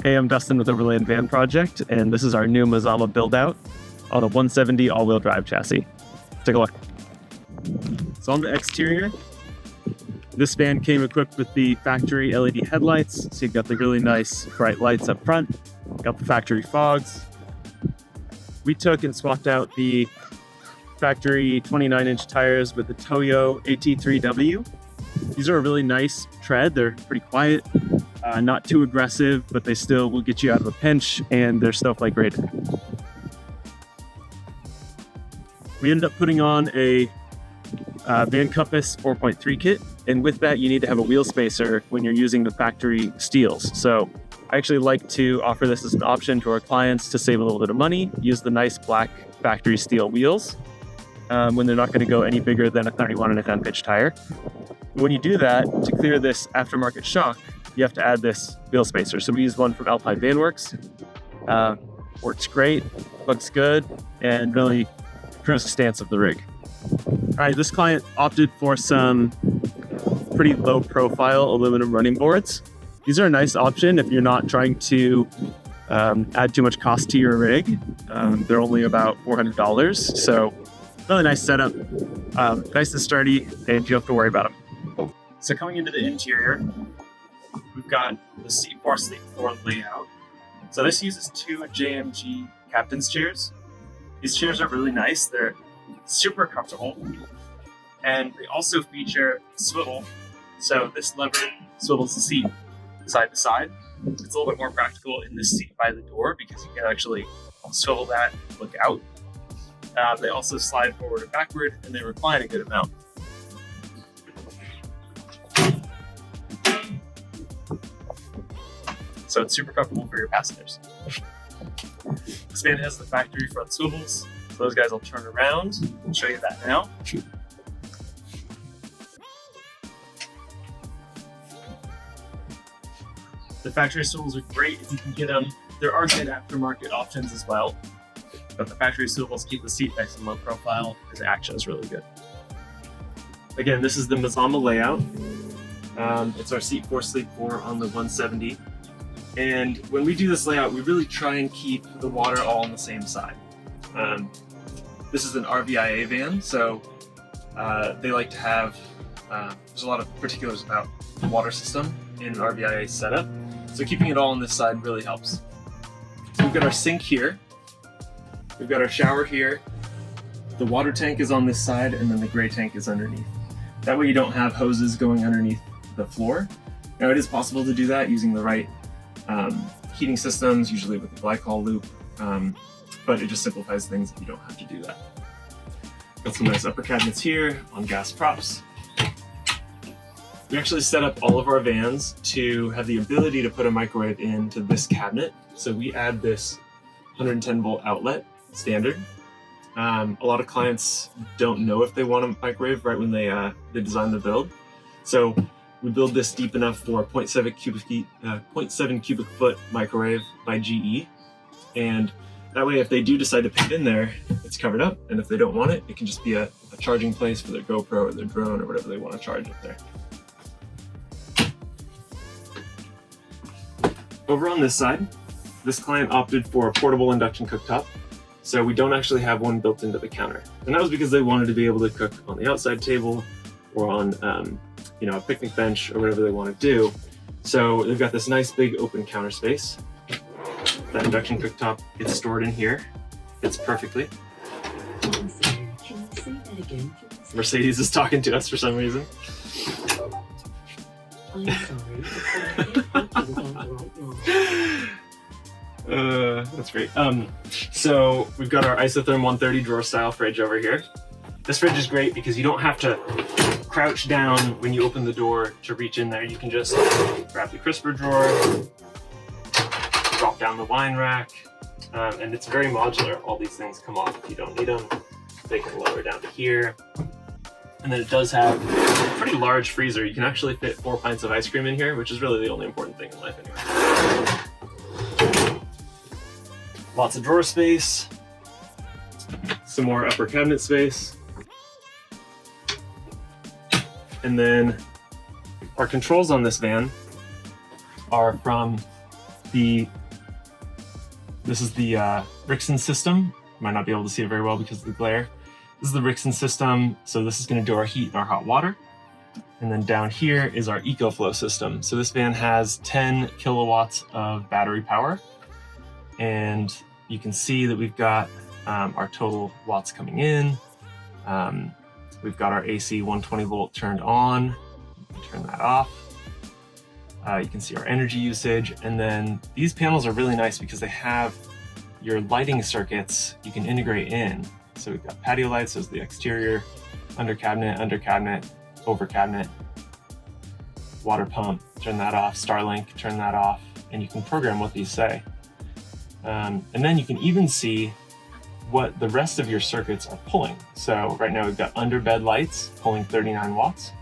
Hey, I'm Dustin with Overland Van Project, and this is our new Mazama build-out on a 170 all-wheel drive chassis. Take a look. So on the exterior, this van came equipped with the factory LED headlights, so you've got the really nice bright lights up front, got the factory fogs. We took and swapped out the factory 29-inch tires with the Toyo AT3W. These are a really nice tread. They're pretty quiet, not too aggressive, but they still will get you out of a pinch, and they're snowflake rated. We ended up putting on a Van Compass 4.3 kit, and with that you need to have a wheel spacer when you're using the factory steels. So I actually like to offer this as an option to our clients to save a little bit of money, use the nice black factory steel wheels when they're not going to go any bigger than a 31.5 inch tire. When you do that, to clear this aftermarket shock, you have to add this wheel spacer. So we use one from Alpine Van Works. Works great, looks good, and really improves the stance of the rig. All right, this client opted for some pretty low profile aluminum running boards. These are a nice option if you're not trying to add too much cost to your rig. They're only about $400. So really nice setup, nice and sturdy, and you don't have to worry about them. So coming into the interior, we've got the C4 Sleep 4 layout. So this uses two JMG captain's chairs. These chairs are really nice. They're super comfortable. And they also feature swivel. So this lever swivels the seat side to side. It's a little bit more practical in this seat by the door because you can actually swivel that and look out. They also slide forward and backward, and they recline a good amount. So it's super comfortable for your passengers. This van has the factory front swivels. So those guys will turn around. I'll show you that now. The factory swivels are great if you can get them. There are good aftermarket options as well, but the factory swivels keep the seat nice and low profile because the action is really good. Again, this is the Mazama layout. It's our C4 Sleep 4 on the 170. And when we do this layout, we really try and keep the water all on the same side. This is an RVIA van, so they like to have, there's a lot of particulars about the water system in an RVIA setup. So keeping it all on this side really helps. So we've got our sink here. We've got our shower here. The water tank is on this side, and then the gray tank is underneath. That way you don't have hoses going underneath the floor. Now it is possible to do that using the right heating systems, usually with the glycol loop, but it just simplifies things if you don't have to do that. Got some nice upper cabinets here on gas props. We actually set up all of our vans to have the ability to put a microwave into this cabinet. So we add this 110 volt outlet standard. A lot of clients don't know if they want a microwave right when they design the build. So we build this deep enough for a 0.7 cubic foot microwave by GE. And that way, if they do decide to put it in there, it's covered up. And if they don't want it, it can just be a charging place for their GoPro or their drone or whatever they want to charge up there. Over on this side, this client opted for a portable induction cooktop. So we don't actually have one built into the counter. And that was because they wanted to be able to cook on the outside table or on a picnic bench or whatever they want to do. So they've got this nice big open counter space. That induction cooktop gets stored in here. Fits perfectly. Can you say that again? Mercedes is talking to us for some reason. I'm sorry. That's great. So we've got our Isotherm 130 drawer style fridge over here. This fridge is great because you don't have to crouch down when you open the door to reach in there. You can just grab the crisper drawer, drop down the wine rack, and it's very modular. All these things come off if you don't need them. They can lower down to here. And then it does have a pretty large freezer. You can actually fit 4 pints of ice cream in here, which is really the only important thing in life anyway. Lots of drawer space. Some more upper cabinet space. And then our controls on this van are from This is the Rixson system. You might not be able to see it very well because of the glare. This is the Rixson system. So this is going to do our heat and our hot water. And then down here is our EcoFlow system. So this van has 10 kilowatts of battery power. And you can see that we've got our total watts coming in. We've got our AC 120 volt turned on. Turn that off. You can see our energy usage. And then these panels are really nice because they have your lighting circuits you can integrate in. So we've got patio lights, so it's the exterior, under cabinet, over cabinet, water pump, turn that off, Starlink, turn that off, and you can program what these say. And then you can even see what the rest of your circuits are pulling. So right now we've got under bed lights pulling 39 watts,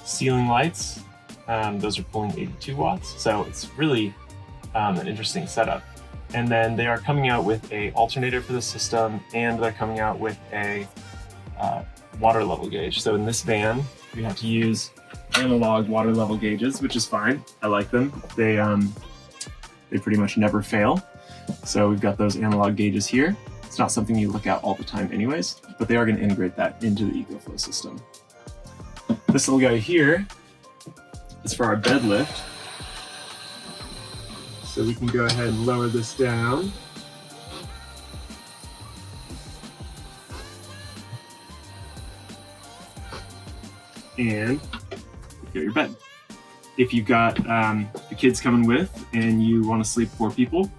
ceiling lights, those are pulling 82 watts. So it's really an interesting setup. And then they are coming out with a alternator for the system, and they're coming out with a water level gauge. So in this van, we have to use analog water level gauges, which is fine. I like them. They pretty much never fail. So we've got those analog gauges here. It's not something you look at all the time anyways, but they are going to integrate that into the EcoFlow system. This little guy here is for our bed lift. So we can go ahead and lower this down. And get your bed. If you've got the kids coming with and you want to sleep 4 people,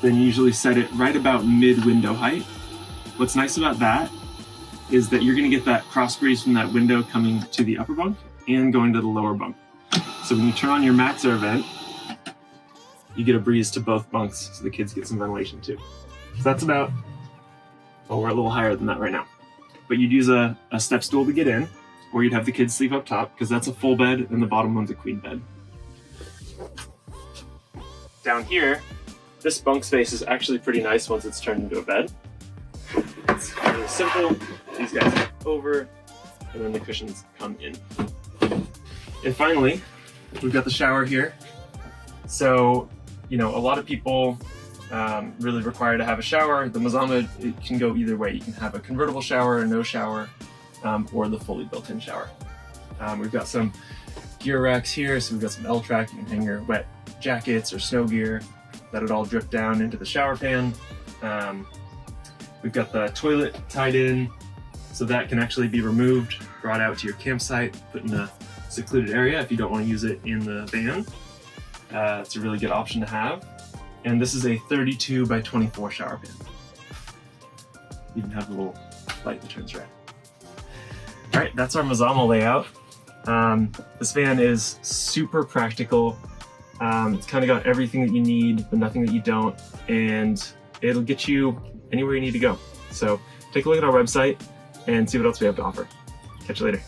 then you usually set it right about mid-window height. What's nice about that is that you're going to get that cross breeze from that window coming to the upper bunk and going to the lower bunk. So when you turn on your max air vent, you get a breeze to both bunks, so the kids get some ventilation too. So that's about, well, we're a little higher than that right now. But you'd use a step stool to get in, or you'd have the kids sleep up top, because that's a full bed, and the bottom one's a queen bed. Down here, this bunk space is actually pretty nice once it's turned into a bed. It's really simple. These guys go over, and then the cushions come in. And finally, we've got the shower here. So, you know, a lot of people really require to have a shower. The Mazama, it can go either way. You can have a convertible shower, no shower, or the fully built-in shower. We've got some gear racks here, so we've got some L-track. You can hang your wet jackets or snow gear. Let it all drip down into the shower pan. We've got the toilet tied in, so that can actually be removed, brought out to your campsite, put in a secluded area if you don't want to use it in the van. It's a really good option to have. And this is a 32 by 24 shower pan. You even have a little light that turns red. All right, that's our Mazama layout. This van is super practical. It's kind of got everything that you need, but nothing that you don't, and it'll get you anywhere you need to go. So take a look at our website and see what else we have to offer. Catch you later.